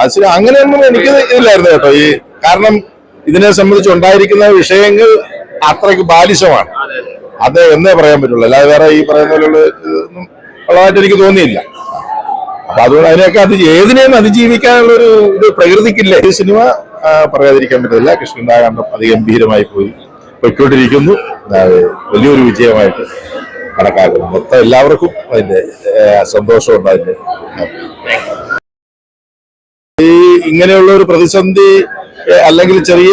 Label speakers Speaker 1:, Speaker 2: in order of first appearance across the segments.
Speaker 1: Actually അങ്ങനെയൊന്നും എനിക്ക് ഇല്ലായിരുന്നു കേട്ടോ. ഈ കാരണം ഇതിനെ സംബന്ധിച്ച് ഉണ്ടായിരിക്കുന്ന വിഷയങ്ങൾ അത്രയ്ക്ക് ബാലിശമാണ്. അത് എന്നേ പറയാൻ പറ്റുള്ളൂ, അല്ലാതെ വേറെ ഈ പറയുന്ന പോലുള്ള ഉള്ളതായിട്ട് എനിക്ക് തോന്നിയില്ല. അപ്പൊ അതുകൊണ്ട് അതിനെയൊക്കെ ഏതിനെയും അതിജീവിക്കാനുള്ള ഒരു ഇത് പ്രകൃതിക്കില്ലേ. ഈ സിനിമ പറയാതിരിക്കാൻ പറ്റില്ല. കൃഷ്ണനാകാന്ഡം അതിഗംഭീരമായി പോയിക്കൊണ്ടിരിക്കുന്നു. വലിയൊരു വിജയമായിട്ട് കണക്കാക്കുന്നു. മൊത്തം എല്ലാവർക്കും അതിന്റെ സന്തോഷമുണ്ട്. അതിന്റെ ഈ ഇങ്ങനെയുള്ള ഒരു പ്രതിസന്ധി അല്ലെങ്കിൽ ചെറിയ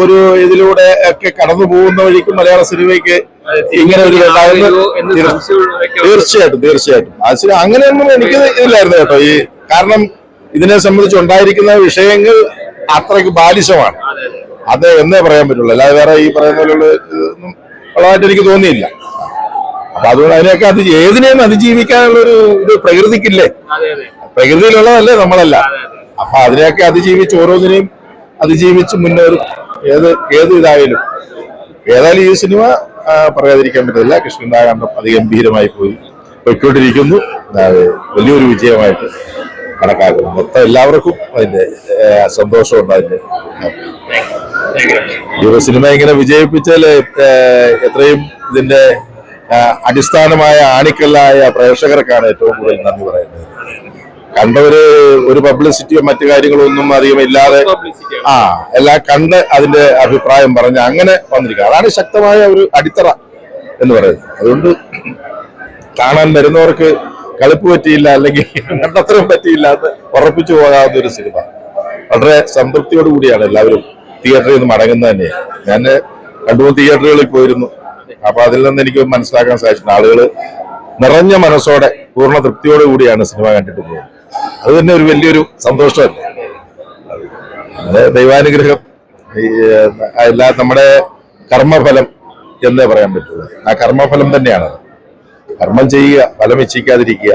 Speaker 1: ഒരു ഇതിലൂടെ ഒക്കെ കടന്നു പോകുന്ന വഴിക്ക് മലയാള സിനിമയ്ക്ക് ഇങ്ങനെ ഒരു തീർച്ചയായിട്ടും ആക്ച്വലി അങ്ങനെയൊന്നും എനിക്ക് ഇല്ലായിരുന്നു കേട്ടോ. ഈ കാരണം ഇതിനെ സംബന്ധിച്ച് ഉണ്ടായിരിക്കുന്ന വിഷയങ്ങൾ അത്രയ്ക്ക് ബാലിശമാണ്. അത് എന്നേ പറയാൻ പറ്റുള്ളൂ, അല്ലാതെ വേറെ ഈ പറയുന്ന പോലുള്ള ഉള്ളതായിട്ട് എനിക്ക് തോന്നിയില്ല. അപ്പൊ അതുകൊണ്ട് അതിനെയൊക്കെ ഏതിനെയും അതിജീവിക്കാനുള്ള ഒരു ഇത് പ്രകൃതിക്കില്ലേ. പ്രകൃതിയിലുള്ളതല്ലേ നമ്മളല്ല. അപ്പൊ അതിനെയൊക്കെ അതിജീവിച്ച് ഓരോന്നിനെയും അതിജീവിച്ച് മുന്നേറും. ഏത് ഇതായാലും ഈ സിനിമ പറയാതിരിക്കാൻ പറ്റില്ല. കൃഷ്ണനാകാന്ഡം അതിഗംഭീരമായി പോയിക്കൊണ്ടിരിക്കുന്നു. വലിയൊരു വിജയമായിട്ട് കണക്കാക്കുന്നു. മൊത്തം എല്ലാവർക്കും അതിന്റെ സന്തോഷമുണ്ട്. അതിന്റെ ഈ സിനിമ ഇങ്ങനെ വിജയിപ്പിച്ചാല് എത്രയും ഇതിന്റെ അടിസ്ഥാനമായ ആണിക്കല്ലായ പ്രേക്ഷകർക്കാണ് ഏറ്റവും കൂടുതൽ നന്ദി പറയുന്നത്. കണ്ടവര് ഒരു പബ്ലിസിറ്റിയോ മറ്റു കാര്യങ്ങളോ ഒന്നും അധികം ഇല്ലാതെ എല്ലാം കണ്ട് അതിന്റെ അഭിപ്രായം പറഞ്ഞ് അങ്ങനെ വന്നിരിക്കുക. അതാണ് ശക്തമായ ഒരു അടിത്തറ എന്ന് പറയുന്നത്. അതുകൊണ്ട് കാണാൻ വരുന്നവർക്ക് കളിപ്പ് പറ്റിയില്ല, അല്ലെങ്കിൽ കണ്ടത്രയും പറ്റിയില്ല എന്ന് ഉറപ്പിച്ചു പോകാവുന്ന ഒരു സിനിമ. വളരെ സംതൃപ്തിയോട് കൂടിയാണ് എല്ലാവരും തിയേറ്ററിൽ നിന്ന് മടങ്ങുന്നത് തന്നെയാണ്. ഞാൻ 2-3 തിയേറ്ററുകളിൽ പോയിരുന്നു. അപ്പൊ അതിൽ നിന്ന് എനിക്ക് മനസ്സിലാക്കാൻ സാധിച്ചിട്ടുണ്ട്, ആളുകൾ നിറഞ്ഞ മനസ്സോടെ പൂർണ്ണ തൃപ്തിയോട് കൂടിയാണ് സിനിമ കണ്ടിട്ട് പോകുന്നത്. അത് തന്നെ ഒരു വലിയൊരു സന്തോഷമല്ലേ. അത് ദൈവാനുഗ്രഹം, നമ്മുടെ കർമ്മഫലം എന്നേ പറയാൻ പറ്റുള്ളൂ. ആ കർമ്മഫലം തന്നെയാണ്. കർമ്മം ചെയ്യുക, ഫലം ഇച്ഛിക്കാതിരിക്കുക.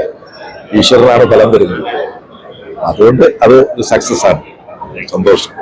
Speaker 1: ഈശ്വരനാണ് ഫലം തരുന്നത്. അതുകൊണ്ട് അത് ഒരു സക്സസ് ആണ്. സന്തോഷം.